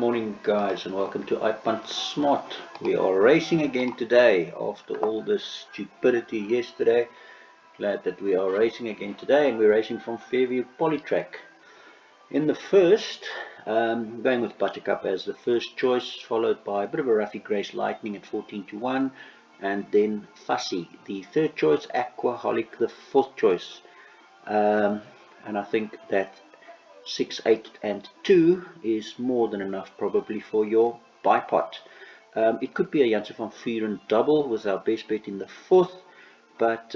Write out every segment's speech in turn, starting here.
morning guys, and welcome to iPunt Smart. We are racing again today after all this stupidity yesterday. Glad that we are racing again today, and we're racing from Fairview Polytrack. In the first, going with Buttercup as the first choice, followed by a bit of a roughy Grace Lightning at 14-1, and then Fussy the third choice, Aquaholic the fourth choice. And I think that 6, 8 and 2 is more than enough probably for your bipot. It could be a Janssen van Vuren double with our best bet in the fourth, but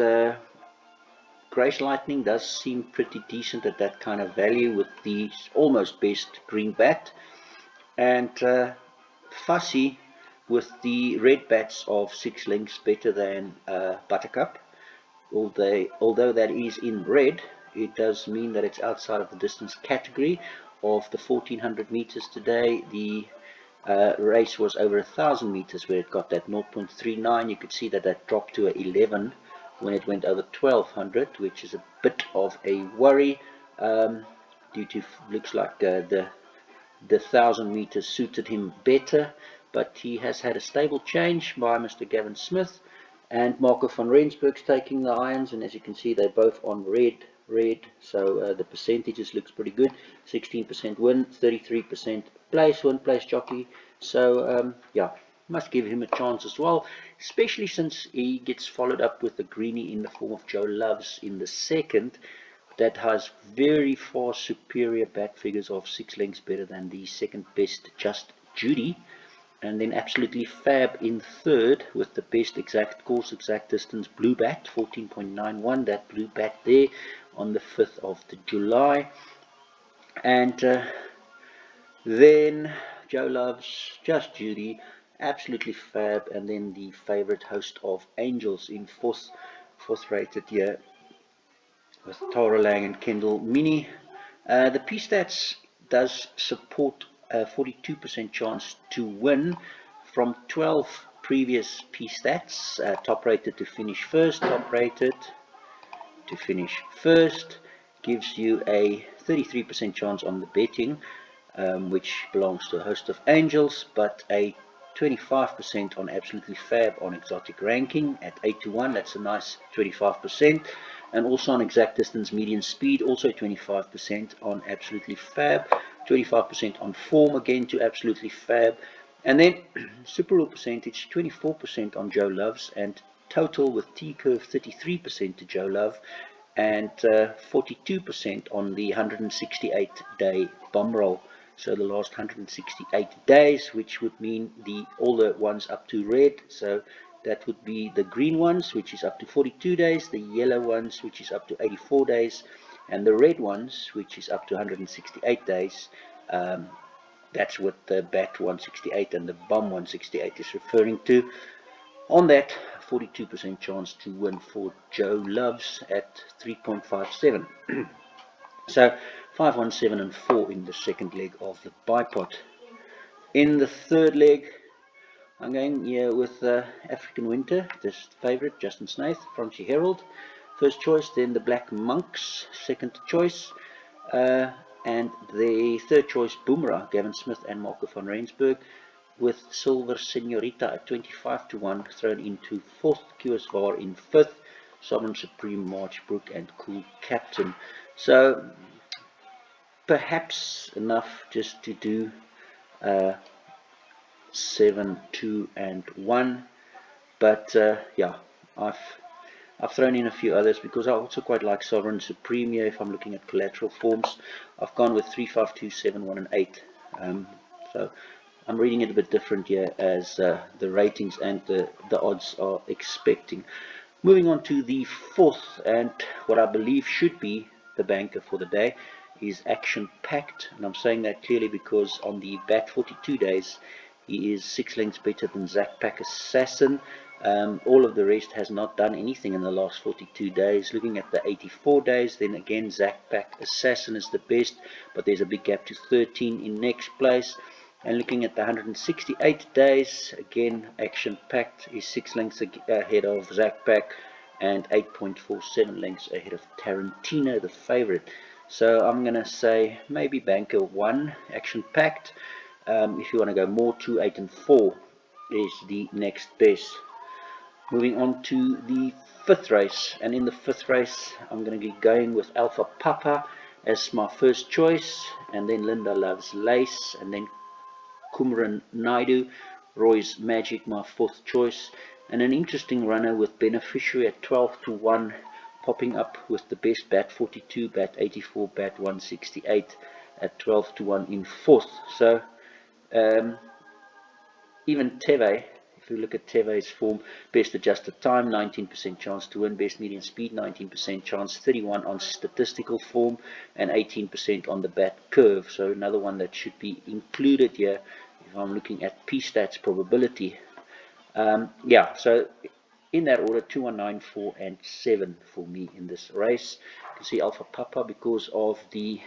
Grace Lightning does seem pretty decent at that kind of value with the almost best green bat, and Fussy with the red bats of 6 lengths better than Buttercup. Although that is in red, it does mean that it's outside of the distance category of the 1400 meters today. The race was over 1000 meters where it got that 0.39. You could see that that dropped to a 11 when it went over 1200, which is a bit of a worry due to looks like the 1000 meters suited him better, but he has had a stable change by Mr. Gavin Smith, and Marco van Rensburg's taking the irons, and as you can see they're both on red, so the percentages looks pretty good. 16% win, 33% place jockey, so yeah, must give him a chance as well, especially since he gets followed up with the greenie in the form of Joe Loves in the second, that has very far superior bat figures of 6 lengths better than the second best Just Judy, and then Absolutely Fab in third with the best exact course, exact distance Blue Bat 14.91, that Blue Bat there on the 5th of July. And then Joe Loves, Just Judy, Absolutely Fab, and then the favorite Host of Angels in fourth rated here with Tara Lang and Kendall Mini. The P-Stats does support a 42% chance to win from 12 previous P-Stats, top rated to finish first, top rated to finish first, gives you a 33% chance on the betting, which belongs to a Host of Angels, but a 25% on Absolutely Fab on exotic ranking at 8-1. That's a nice 25%. And also on exact distance median speed, also 25% on Absolutely Fab, 25% on form again to Absolutely Fab, and then super rule percentage 24% on Joe Loves, and total with T-curve 33% to Joe Love, and 42% on the 168-day bomb roll. So the last 168 days, which would mean all the ones up to red. So that would be the green ones, which is up to 42 days, the yellow ones, which is up to 84 days, and the red ones, which is up to 168 days. That's what the bat 168 and the bomb 168 is referring to. On that, 42% chance to win for Joe Loves at 3.57. So 5, 1, 7 and 4 in the second leg of the bipot. In the third leg, I'm going here with African Winter, this favourite, Justin Snaith, Francie Herald, first choice, then the Black Monks, second choice, and the third choice, Boomerang, Gavin Smith and Marco van Rensburg, with Silver Senorita at 25-1 thrown into fourth, QSVAR in fifth, Sovereign Supreme, Marchbrook and Cool Captain. So perhaps enough just to do 7, 2 and 1, but yeah, I've thrown in a few others because I also quite like Sovereign Supreme here. If I'm looking at collateral forms, I've gone with 3, 5, 2, 7, 1 and 8, so I'm reading it a bit different here as the ratings and the odds are expecting. Moving on to the fourth, and what I believe should be the banker for the day is Action Packed, and I'm saying that clearly because on the bat 42 days he is 6 lengths better than Zach Pack Assassin. All of the rest has not done anything in the last 42 days. Looking at the 84 days, then again Zach Pack Assassin is the best, but there's a big gap to 13 in next place. And looking at the 168 days, again Action Packed is 6 lengths ahead of Zach Pack and 8.47 lengths ahead of Tarantino, the favorite. So I'm going to say maybe banker 1, Action Packed. If you want to go more, 2, 8 and 4 is the next best. Moving on to the fifth race, and in the fifth race I'm going to be going with Alpha Papa as my first choice, and then Linda Loves Lace, and then Kumran Naidu, Roy's Magic, my fourth choice, and an interesting runner with Beneficiary at 12 to 1, popping up with the best bat 42, bat 84, bat 168 at 12 to 1 in fourth. So even Teve, if you look at Teve's form, best adjusted time, 19% chance to win, best median speed, 19% chance, 31 on statistical form, and 18% on the bat curve. So another one that should be included here if I'm looking at P-stats probability. Yeah, so in that order, 2, 1, 9, 4, and 7 for me in this race. You can see Alpha Papa, because of the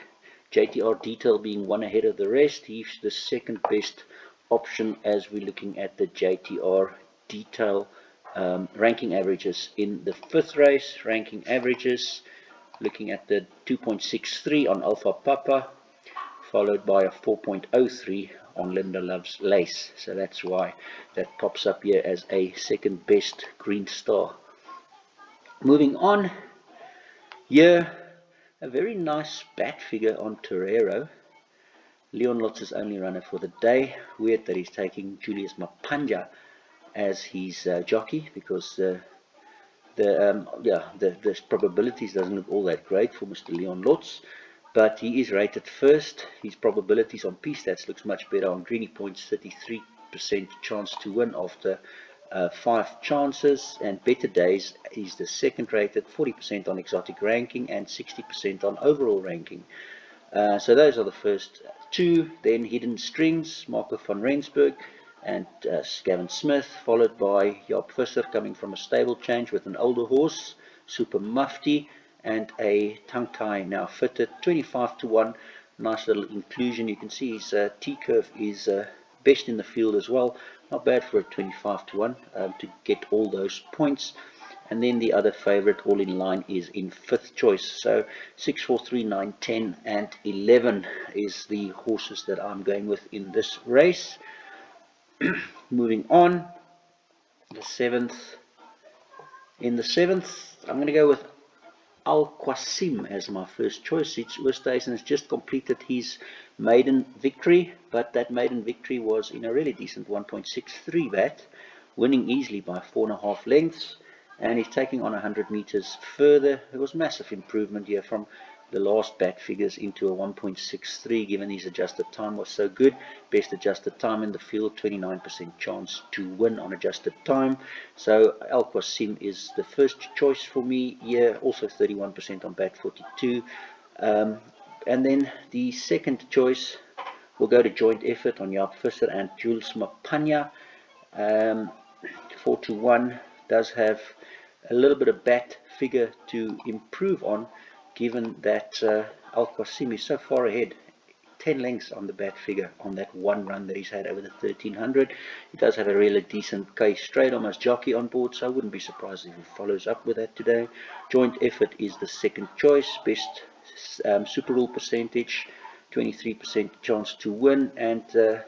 JTR detail being one ahead of the rest, he's the second best option as we're looking at the JTR detail ranking averages in the fifth race. Ranking averages, looking at the 2.63 on Alpha Papa, followed by a 4.03 on Linda Loves Lace. So that's why that pops up here as a second best green star. Moving on, here a very nice bat figure on Torero. Leon Lotz's only runner for the day. Weird that he's taking Julius Mapanja as his jockey, because the probabilities doesn't look all that great for Mr. Leon Lotz, but he is rated first. His probabilities on P-stats looks much better. On Greeny Points, 33% chance to win after 5 chances, and Better Days is the second rated, 40% on exotic ranking and 60% on overall ranking. So those are the first two. Then Hidden Strings, Marco van Rensburg and Gavin Smith, followed by Job Visser coming from a stable change with an older horse, Super Mufti, and a tongue tie now fitted, 25 to 1. Nice little inclusion. You can see his T-curve is best in the field as well. Not bad for a 25 to 1 to get all those points. And then the other favorite all in line is in fifth choice. So 6, 4, 3, 9, 10 and 11 is the horses that I'm going with in this race. Moving on, the seventh. In the seventh, I'm going to go with Al Qasim as my first choice. Westhuizen has just completed his maiden victory, but that maiden victory was in a really decent 1.63 bat, winning easily by 4.5 lengths, and he's taking on 100 meters further. It was massive improvement here from the last bat figures into a 1.63, given his adjusted time was so good. Best adjusted time in the field, 29% chance to win on adjusted time. So Al Qasim is the first choice for me here, also 31% on bat 42. And then the second choice will go to Joint Effort on Jaap Visser and Jules Mapanya. 4 to 1 does have a little bit of bat figure to improve on, given that Al Qasim is so far ahead, 10 lengths on the bat figure on that one run that he's had over the 1300. He does have a really decent case straight almost jockey on board, so I wouldn't be surprised if he follows up with that today. Joint Effort is the second choice, best super rule percentage, 23% chance to win, and the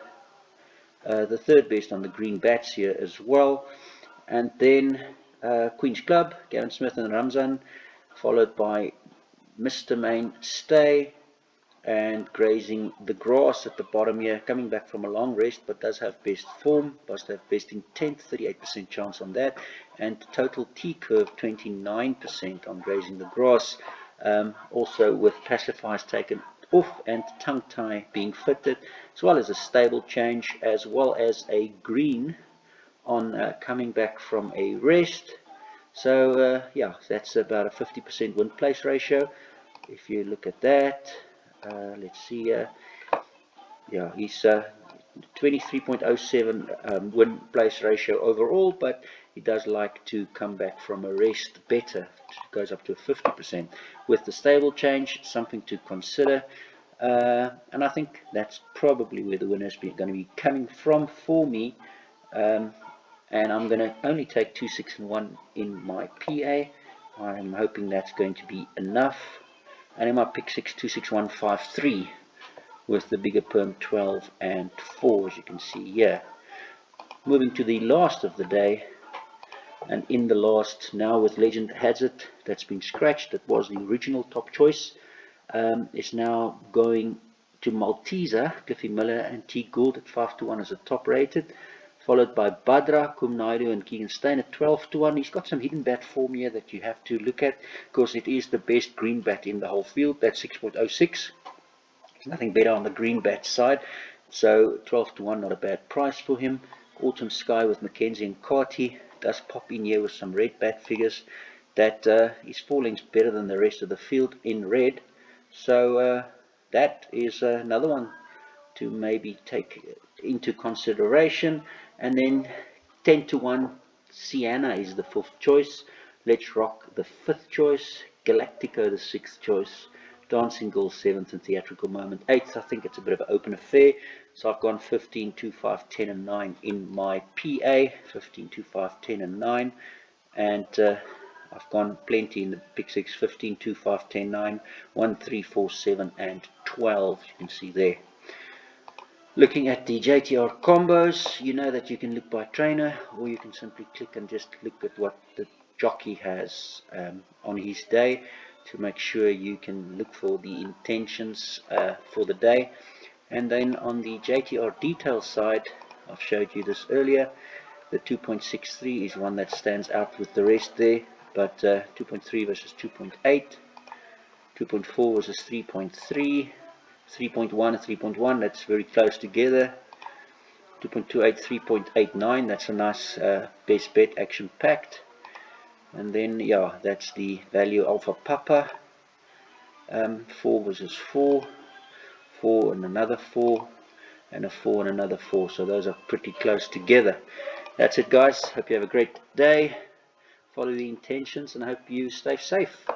third best on the green bats here as well. And then Queen's Club, Gavin Smith and Ramzan, followed by Mr. Mainstay and Grazing the Grass at the bottom here, coming back from a long rest, but does have best form, does have best intent, 38% chance on that, and total T-curve 29% on Grazing the Grass, also with pacifiers taken off and tongue tie being fitted, as well as a stable change, as well as a green on coming back from a rest. So yeah, that's about a 50% win place ratio. If you look at that, let's see, yeah, he's 23.07 win place ratio overall, but he does like to come back from a rest better. It goes up to 50% with the stable change, something to consider. And I think that's probably where the winners going to be coming from for me. And I'm going to only take 2, 6 and 1 in my PA. I'm hoping that's going to be enough. And in my pick 6, 2, 6, 1, 5, 3 with the bigger perm 12 and 4, as you can see here. Moving to the last of the day, and in the last now with Legend Hazard, that's been scratched, that was the original top choice, is now going to Malteser, Cliffy Miller and T Gould at 5-1 as a top rated, followed by Badra, Kumnaidu and Keegan Stein at 12-1. He's got some hidden bat form here that you have to look at, because it is the best green bat in the whole field. That's 6.06. There's nothing better on the green bat side, so 12-1, not a bad price for him. Autumn Sky with Mackenzie and Carty does pop in here with some red bat figures. That is 4 lengths better than the rest of the field in red, so that is another one to maybe take into consideration. And then 10-1, Sienna is the 4th choice, Let's Rock the 5th choice, Galactico the 6th choice, Dancing Girl 7th, and Theatrical Moment 8th. I think it's a bit of an open affair, so I've gone 15, 2, 5, 10 and 9 in my PA, 15, 2, 5, 10 and 9, and I've gone plenty in the pick 6, 15, 2, 5, 10, 9, 1, 3, 4, 7 and 12, you can see there. Looking at the JTR combos, you know that you can look by trainer, or you can simply click and just look at what the jockey has on his day to make sure you can look for the intentions for the day. And then on the JTR detail side, I've showed you this earlier, the 2.63 is one that stands out with the rest there, but 2.3 versus 2.8, 2.4 versus 3.3, 3.1 and 3.1, that's very close together. 2.28, 3.89, that's a nice best bet action packed. And then yeah, that's the value Alpha Papa, 4 versus 4, 4 and another 4, and a 4 and another 4, so those are pretty close together. That's it guys, hope you have a great day, follow the intentions and I hope you stay safe.